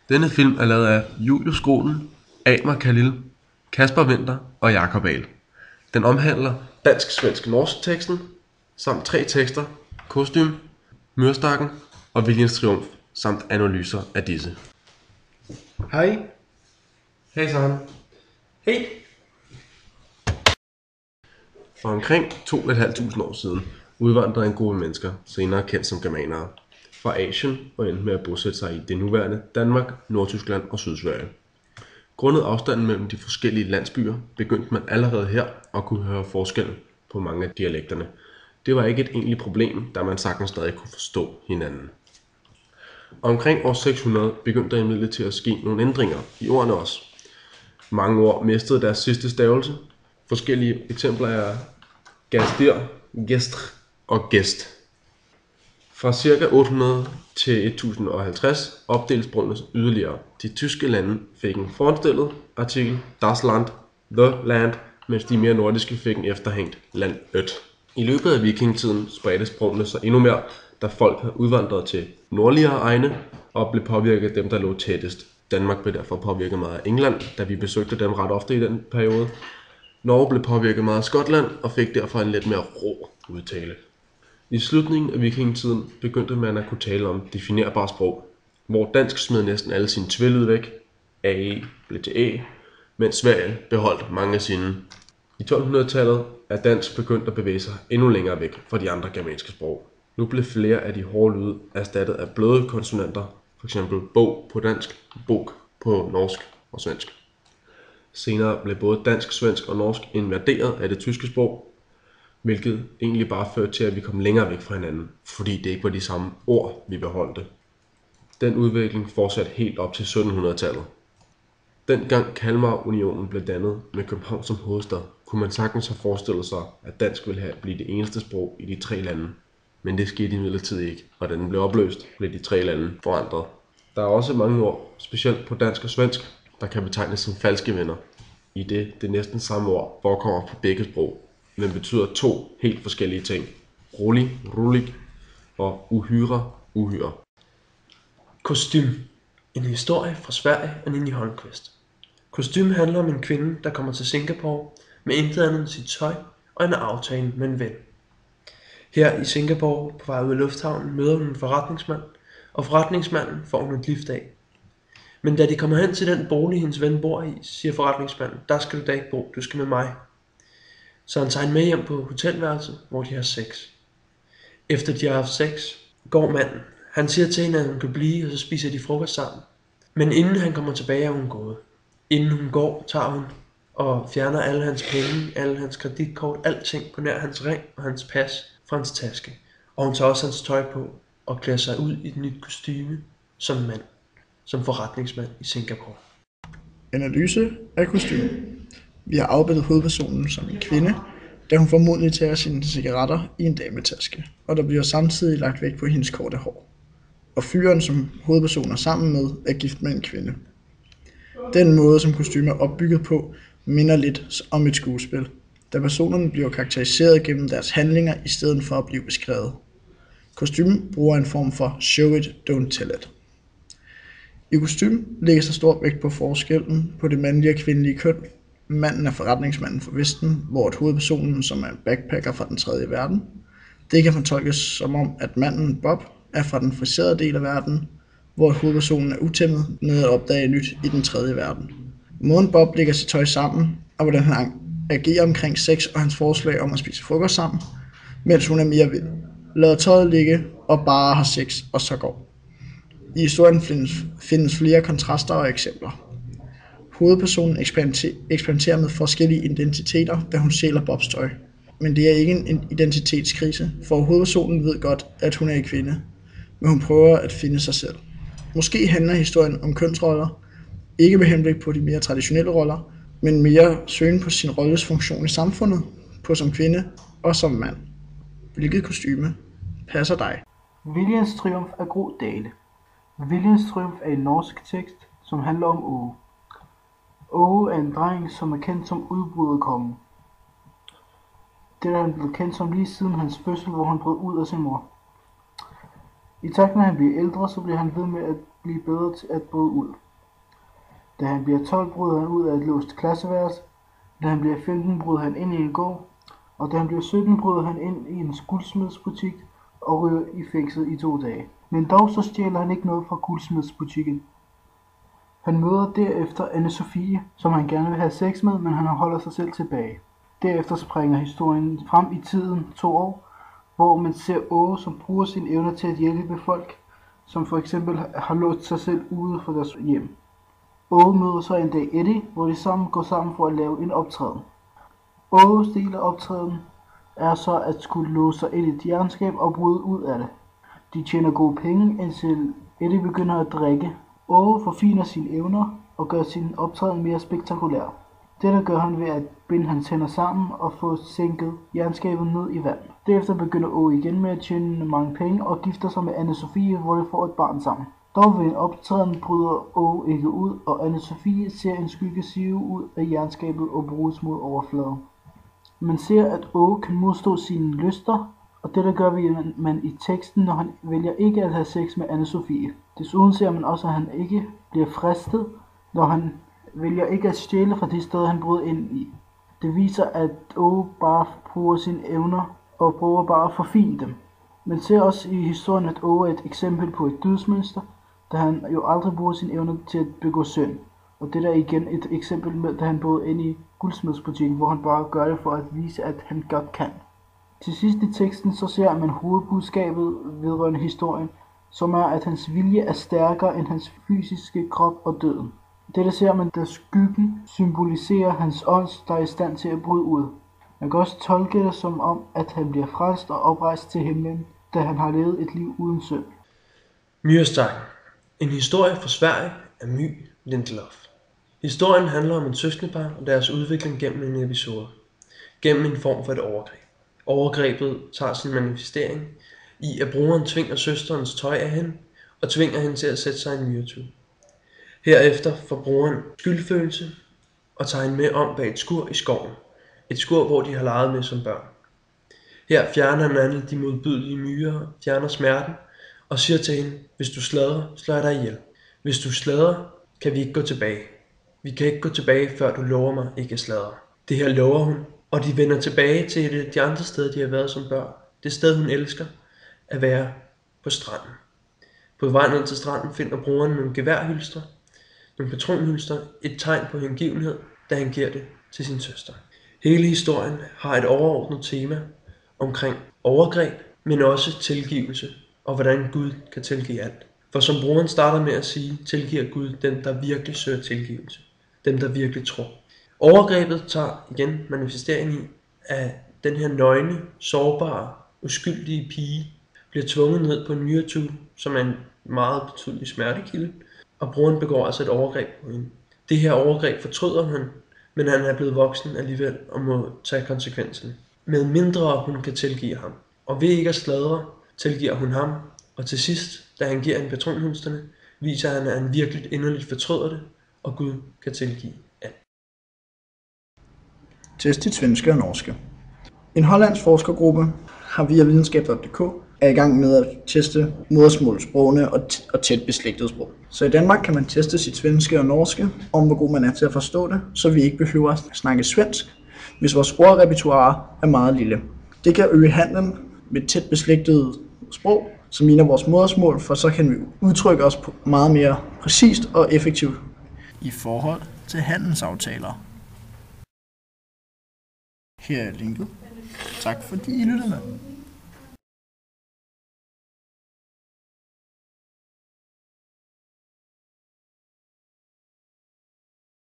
Denne film er lavet af Julius Gronen, Amar Khalil, Kasper Winther og Jakob Ahl. Den omhandler dansk, svensk, norsk teksten, samt 3 tekster, Kostym, Myrstakken og Viljens Triumf, samt analyser af disse. Hej. Hej Søren. Hej. For omkring 2.500 år siden udvandrede en gruppe mennesker, senere kendt som germanere, fra Asien og endte med at bosætte sig i det nuværende Danmark, Nordtyskland og Sydsverige. Grundet afstanden mellem de forskellige landsbyer begyndte man allerede her at kunne høre forskel på mange af dialekterne. Det var ikke et egentligt problem, da man sagtens stadig kunne forstå hinanden. Omkring år 600 begyndte der imidlertid at ske nogle ændringer i ordene også. Mange ord mistede deres sidste stavelse. Forskellige eksempler er gastir, gestr og gest. Fra ca. 800 til 1050 opdeles sprogene yderligere. De tyske lande fik en foranstillet artikel, das Land, the land, mens de mere nordiske fik en efterhængt, landet. I løbet af vikingetiden spredte sprogene sig endnu mere, da folk havde udvandret til nordligere egne og blev påvirket af dem, der lå tættest. Danmark blev derfor påvirket meget af England, da vi besøgte dem ret ofte i den periode. Norge blev påvirket meget af Skotland og fik derfor en lidt mere rå udtale. I slutningen af vikingetiden begyndte man at kunne tale om definerbare sprog, hvor dansk smed næsten alle sine tvillyd væk, AE blev til æ, mens Sverige beholdt mange af sine. I 1200-tallet er dansk begyndt at bevæge sig endnu længere væk fra de andre germanske sprog. Nu blev flere af de hårde lyde erstattet af bløde konsonanter, f.eks. bog på dansk, bok på norsk og svensk. Senere blev både dansk, svensk og norsk invaderet af det tyske sprog, hvilket egentlig bare førte til, at vi kom længere væk fra hinanden, fordi det ikke var de samme ord, vi beholdte. Den udvikling fortsatte helt op til 1700-tallet. Dengang Kalmarunionen blev dannet med København som hovedstad, kunne man sagtens have forestillet sig, at dansk ville blive det eneste sprog i de 3 lande. Men det skete imidlertid ikke, og da den blev opløst, blev de 3 lande forandret. Der er også mange ord, specielt på dansk og svensk, der kan betegnes som falske venner, i det næsten samme ord forekommer på begge sprog, men betyder 2 helt forskellige ting. Rolig, rulig og uhyre, uhyre. Kostym. En historie fra Sverige af Ninni Holmqvist. Kostym handler om en kvinde, der kommer til Singapore med intet andet end sit tøj og en aftale med en ven. Her i Singapore på vej ud af lufthavnen møder hun en forretningsmand, og forretningsmanden får hun et lift af. Men da de kommer hen til den bolig, hendes ven bor i, siger forretningsmanden, der skal du da ikke bo, du skal med mig. Så han tager hende med hjem på hotelværelset, hvor de har sex. Efter de har haft sex, går manden. Han siger til hende, at hun kan blive, og så spiser de frokost sammen. Men inden han kommer tilbage, er hun gået. Inden hun går, tager hun og fjerner alle hans penge, alle hans kreditkort, alting på nær hans ring og hans pas fra hans taske. Og hun tager også hans tøj på og klæder sig ud i et nyt kostyme som mand, som forretningsmand i Singapore. Analyse af kostyme. Vi har afbildet hovedpersonen som en kvinde, da hun formodentlig tager sine cigaretter i en dametaske, og der bliver samtidig lagt vægt på hendes korte hår. Og fyren, som hovedpersonen er sammen med, er gift med en kvinde. Den måde, som kostyme er opbygget på, minder lidt om et skuespil, da personerne bliver karakteriseret gennem deres handlinger i stedet for at blive beskrevet. Kostyme bruger en form for show it, don't tell it. I kostyme lægges der stor vægt på forskellen på det mandlige og kvindelige køn. Manden er forretningsmanden fra Vesten, hvor hovedpersonen, som er en backpacker fra den 3. verden. Det kan fortolkes som om, at manden Bob er fra den friserede del af verden, hvor hovedpersonen er utæmmet med at opdage nyt i den 3. verden. Måden Bob lægger sit tøj sammen, og hvordan han agerer omkring sex og hans forslag om at spise frokost sammen, mens hun er mere vild. Lader tøjet ligge og bare har sex og så går. I historien findes flere kontraster og eksempler. Hovedpersonen eksperimenterer med forskellige identiteter, da hun stjæler Bobs tøj. Men det er ikke en identitetskrise, for hovedpersonen ved godt, at hun er en kvinde, men hun prøver at finde sig selv. Måske handler historien om kønsroller, ikke med henblik på de mere traditionelle roller, men mere søgen på sin rolles funktion i samfundet, på som kvinde og som mand. Hvilket kostyme passer dig? Viljens Triumf af Gro Dale. Viljens Triumf er en norsk tekst, som handler om Åge. Åge er en dreng, som er kendt som udbryderkongen. Det er han blevet kendt som lige siden hans fødsel, hvor han brød ud af sin mor. I takt med at han bliver ældre, så bliver han ved med at blive bedre til at bryde ud. Da han bliver 12, bryder han ud af et låst klasseværelse. Da han bliver 15, bryder han ind i en gård. Og da han bliver 17, bryder han ind i en guldsmedsbutik og ryger i fængsel i 2 dage. Men dog så stjæler han ikke noget fra guldsmedsbutikken. Han møder derefter Anne-Sophie, som han gerne vil have sex med, men han holder sig selv tilbage. Derefter springer historien frem i tiden 2 år, hvor man ser Åge, som bruger sine evner til at hjælpe folk, som for eksempel har låst sig selv ude for deres hjem. Åge møder så en dag Eddie, hvor de sammen går sammen for at lave en optræden. Åges del af optræden er så at skulle låse sig ind i et jernskab og bryde ud af det. De tjener gode penge, indtil Eddie begynder at drikke. Åge forfiner sine evner og gør sin optræden mere spektakulær. Dette gør han ved at binde hans hænder sammen og få sænket jernskabet ned i vand. Derefter begynder Åge igen med at tjene mange penge og gifter sig med Anne-Sophie, hvor de får et barn sammen. Dog ved en optræden bryder Åge ikke ud, og Anne-Sophie ser en skygge sive ud af jernskabet og bruges mod overfladen. Man ser, at Åge kan modstå sine lyster, og dette gør man i teksten, når han vælger ikke at have sex med Anne-Sophie. Desuden ser man også, at han ikke bliver fristet, når han vælger ikke at stjæle fra det sted, han brød ind i. Det viser, at Åge bare bruger sine evner og prøver bare at forfine dem. Man ser også i historien, at Åge er et eksempel på et dødsmønster, da han jo aldrig bruger sine evner til at begå synd. Og det er igen et eksempel med, da han boede inde i guldsmedsbutikken, hvor han bare gør det for at vise, at han godt kan. Til sidst i teksten så ser man hovedbudskabet vedrørende historien, som er, at hans vilje er stærkere end hans fysiske krop og døden. Dette ser man, da skyggen symboliserer hans ånd, der er i stand til at bryde ud. Man kan også tolke det som om, at han bliver frelst og oprejst til himlen, da han har levet et liv uden synd. Myrstakken. En historie fra Sverige af My Lindelof. Historien handler om en søskendepar og deres udvikling gennem en episode. Gennem en form for et overgreb. Overgrebet tager sin manifestering i, at broderen tvinger søsterens tøj af hende og tvinger hende til at sætte sig i en myretue. Herefter får broderen skyldfølelse og tager hende med om bag et skur i skoven. Et skur, hvor de har leget med som børn. Her fjerner han alle de modbydelige myrer, fjerner smerten og siger til hende, hvis du sladrer, slår jeg dig ihjel. Hvis du sladrer, kan vi ikke gå tilbage. Vi kan ikke gå tilbage, før du lover mig ikke at sladre. Det her lover hun, og de vender tilbage til et af de andre steder, de har været som børn. Det sted, hun elsker, at være på stranden. På vej ned til stranden finder broderen nogle geværhylstre, nogle patronhylstre, et tegn på hengivenhed, da han giver det til sin søster. Hele historien har et overordnet tema omkring overgreb, men også tilgivelse, og hvordan Gud kan tilgive alt. For som broderen starter med at sige, tilgiver Gud dem, der virkelig søger tilgivelse. Dem, der virkelig tror. Overgrebet tager igen manifestering i, at den her nøgne, sårbare, uskyldige pige bliver tvunget ned på en myretue, som er en meget betydelig smertekilde, og broderen begår altså et overgreb på hende. Det her overgreb fortryder han, men han er blevet voksen alligevel og må tage konsekvenserne. Med mindre hun kan tilgive ham. Og ved ikke at sladre, tilgiver hun ham, og til sidst, da han giver hende patronhylstrene, viser han, at han virkelig inderligt fortryder det, og Gud kan tilgive alt. Test i svenske og norske. En hollandsk forskergruppe har via videnskab.dk er i gang med at teste modersmålssprogene og tæt beslægtede sprog. Så i Danmark kan man teste sit svenske og norske, om hvor god man er til at forstå det, så vi ikke behøver at snakke svensk, hvis vores ordrepertoire er meget lille. Det kan øge handlen med tæt beslægtede sprog, som ligner vores modersmål, for så kan vi udtrykke os meget mere præcist og effektivt i forhold til handelsaftaler. Her er linket. Tak fordi I lyttede med.